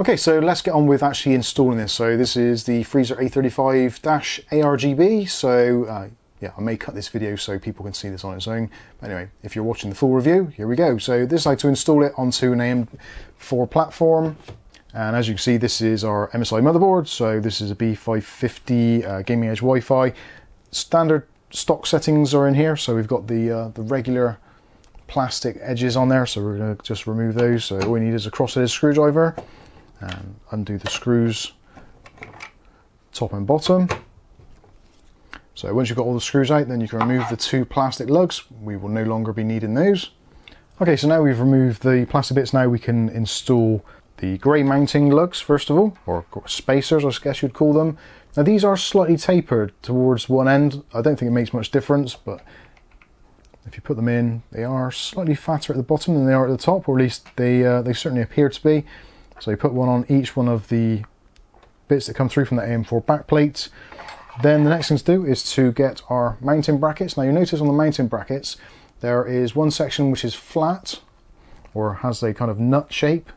Okay, so let's get on with actually installing this. So this is the Freezer A35 ARGB. So yeah, I may cut this video so people can see this on its own. But anyway, if you're watching the full review, here we go. So this is how to install it onto an AM4 platform. And as you can see, this is our MSI motherboard. So this is a B550 Gaming Edge Wi-Fi. Standard stock settings are in here. So we've got the regular plastic edges on there. So we're going to just remove those. So all we need is a crossheaded screwdriver. And undo the screws top and bottom. So once you've got all the screws out, then you can remove the two plastic lugs. We will no longer be needing those. Okay, so now we've removed the plastic bits. Now we can install the grey mounting lugs first of all, or spacers I guess you'd call them. Now these are slightly tapered towards one end. I don't think it makes much difference, but if you put them in, they are slightly fatter at the bottom than they are at the top, or at least they certainly appear to be. So you put one on each one of the bits that come through from the AM4 backplate. Then the next thing to do is to get our mounting brackets. Now you notice on the mounting brackets there is one section which is flat or has a kind of nut shape.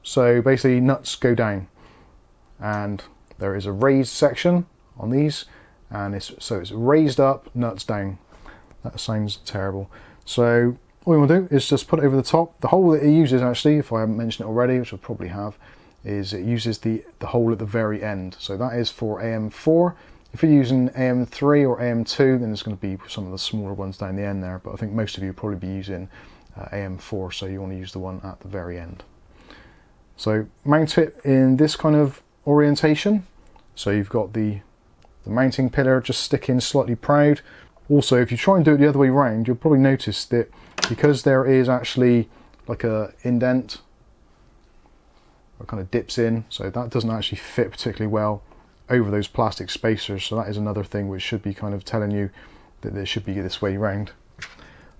So basically nuts go down, and there is a raised section on these, and it's raised up, nuts down. That sounds terrible. So all you want to do is just put it over the top. The hole that it uses, actually, if I haven't mentioned it already, which I probably have, is it uses the hole at the very end. So that is for AM4. If you're using AM3 or AM2, then it's going to be some of the smaller ones down the end there. But I think most of you will probably be using AM4, so you want to use the one at the very end. So mount it in this kind of orientation. So you've got the mounting pillar just sticking slightly proud. Also, if you try and do it the other way around, you'll probably notice that because there is actually like a indent that kind of dips in, so that doesn't actually fit particularly well over those plastic spacers. So that is another thing which should be kind of telling you that there should be this way around.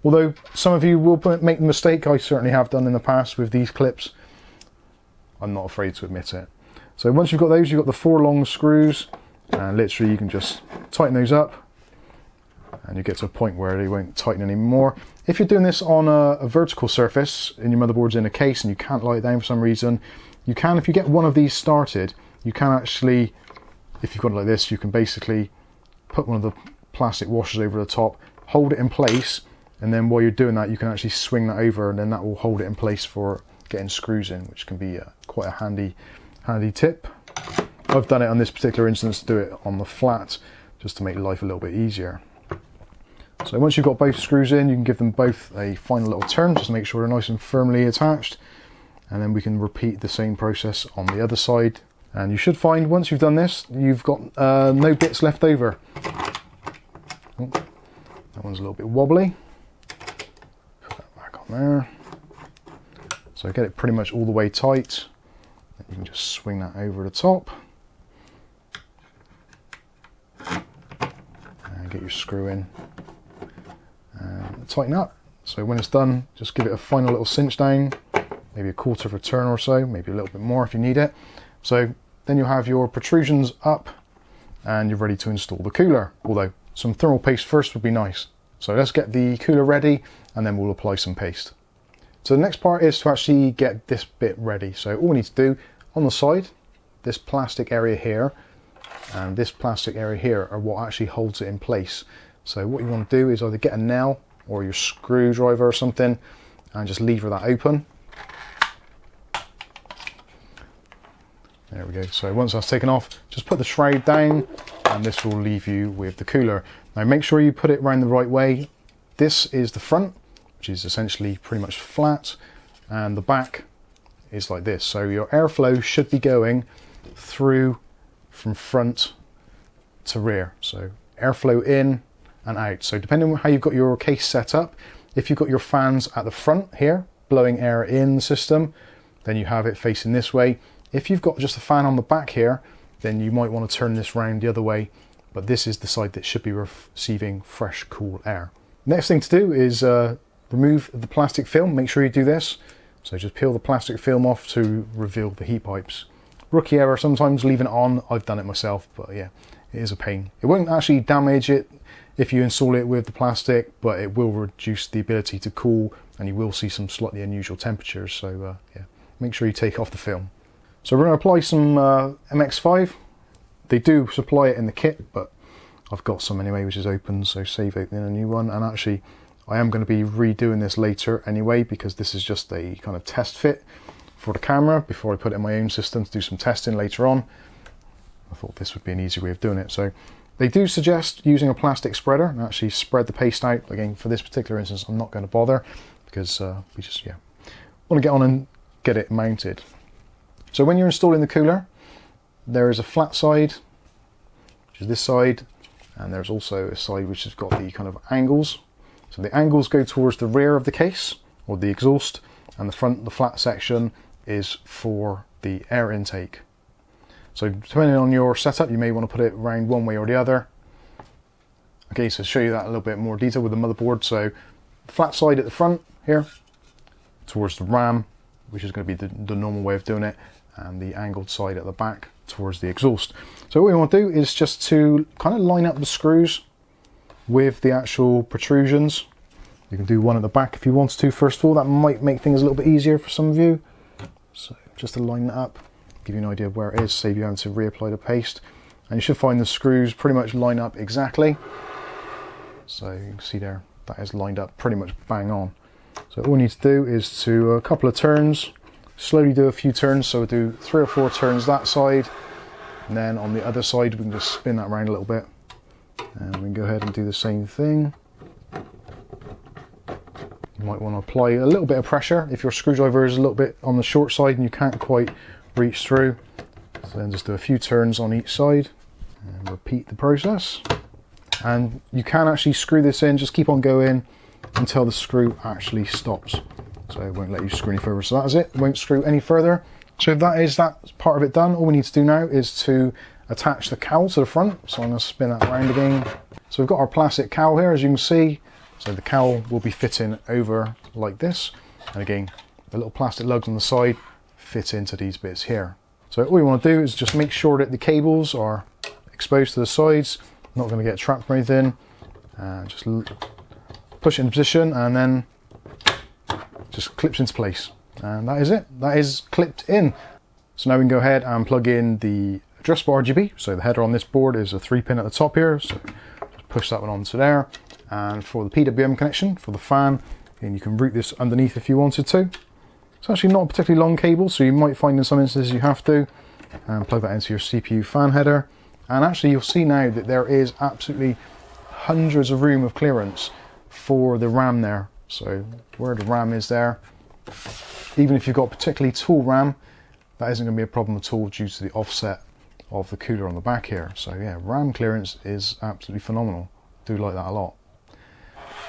Although some of you will make the mistake, I certainly have done in the past with these clips, I'm not afraid to admit it. So once you've got those, you've got the 4 long screws, and literally you can just tighten those up, and you get to a point where they won't tighten anymore. If you're doing this on a vertical surface and your motherboard's in a case and you can't lie it down for some reason, you can, if you get one of these started, you can actually, if you've got it like this, you can basically put one of the plastic washers over the top, hold it in place, and then while you're doing that, you can actually swing that over, and then that will hold it in place for getting screws in, which can be quite a handy tip. I've done it on this particular instance to do it on the flat, just to make life a little bit easier. So once you've got both screws in, you can give them both a final little turn just to make sure they're nice and firmly attached, and then we can repeat the same process on the other side. And you should find once you've done this, you've got no bits left over. Oh, that one's a little bit wobbly. Put that back on there. So get it pretty much all the way tight. You can just swing that over the top. And get your screw in. And tighten up. So when it's done, just give it a final little cinch down, maybe a quarter of a turn or so, maybe a little bit more if you need it. So then you'll have your protrusions up and you're ready to install the cooler, although some thermal paste first would be nice. So let's get the cooler ready and then we'll apply some paste. So the next part is to actually get this bit ready. So all we need to do on the side, this plastic area here and this plastic area here are what actually holds it in place. So what you want to do is either get a nail or your screwdriver or something and just lever that open. There we go. So once that's taken off, just put the shroud down and this will leave you with the cooler. Now make sure you put it around the right way. This is the front, which is essentially pretty much flat, and the back is like this. So your airflow should be going through from front to rear. So airflow in and out. So depending on how you've got your case set up, if you've got your fans at the front here blowing air in the system, then you have it facing this way. If you've got just a fan on the back here, then you might want to turn this round the other way, but this is the side that should be receiving fresh, cool air. Next thing to do is remove the plastic film. Make sure you do this. So just peel the plastic film off to reveal the heat pipes. Rookie error, sometimes leaving it on. I've done it myself, but yeah, it is a pain. It won't actually damage it if you install it with the plastic, but it will reduce the ability to cool and you will see some slightly unusual temperatures. So yeah, make sure you take off the film. So we're going to apply some MX5. They do supply it in the kit, but I've got some anyway, which is open, so save opening a new one. And actually, I am going to be redoing this later anyway, because this is just a kind of test fit for the camera before I put it in my own system to do some testing later on. I thought this would be an easy way of doing it. So they do suggest using a plastic spreader and actually spread the paste out. Again, for this particular instance, I'm not going to bother because we just want to get on and get it mounted. So when you're installing the cooler, there is a flat side, which is this side, and there's also a side which has got the kind of angles. So the angles go towards the rear of the case, or the exhaust, and the front, the flat section, is for the air intake. So depending on your setup, you may want to put it around one way or the other. Okay, so show you that a little bit more detail with the motherboard. So flat side at the front here, towards the RAM, which is going to be the normal way of doing it, and the angled side at the back towards the exhaust. So what we want to do is just to kind of line up the screws with the actual protrusions. You can do one at the back if you want to first of all. That might make things a little bit easier for some of you. So just to line that up, give you an idea of where it is, save you having to reapply the paste. And you should find the screws pretty much line up exactly. So you can see there, that is lined up pretty much bang on. So all we need to do is to a couple of turns, slowly do a few turns. So we'll do 3 or 4 turns that side, and then on the other side we can just spin that around a little bit, and we can go ahead and do the same thing. You might want to apply a little bit of pressure if your screwdriver is a little bit on the short side and you can't quite reach through. So then just do a few turns on each side and repeat the process. And you can actually screw this in, just keep on going until the screw actually stops. So it won't let you screw any further. So that is it, won't screw any further. So that is that part of it done. All we need to do now is to attach the cowl to the front. So I'm going to spin that around again. So we've got our plastic cowl here, as you can see. So the cowl will be fitting over like this. And again, the little plastic lugs on the side fit into these bits here. So all you want to do is just make sure that the cables are exposed to the sides, not going to get trapped or anything. Just push it into position and then just clips into place. And that is it. That is clipped in. So now we can go ahead and plug in the addressable RGB. So the header on this board is a 3-pin at the top here. So just push that one onto there. And for the PWM connection, for the fan, and you can route this underneath if you wanted to. It's actually not a particularly long cable, so you might find in some instances you have to. And plug that into your CPU fan header. And actually you'll see now that there is absolutely hundreds of room of clearance for the RAM there. So where the RAM is there, even if you've got particularly tall RAM, that isn't going to be a problem at all due to the offset of the cooler on the back here. So yeah, RAM clearance is absolutely phenomenal. I do like that a lot.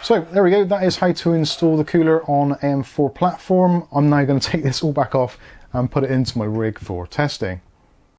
So there we go, that is how to install the cooler on AM4 platform. I'm now going to take this all back off and put it into my rig for testing.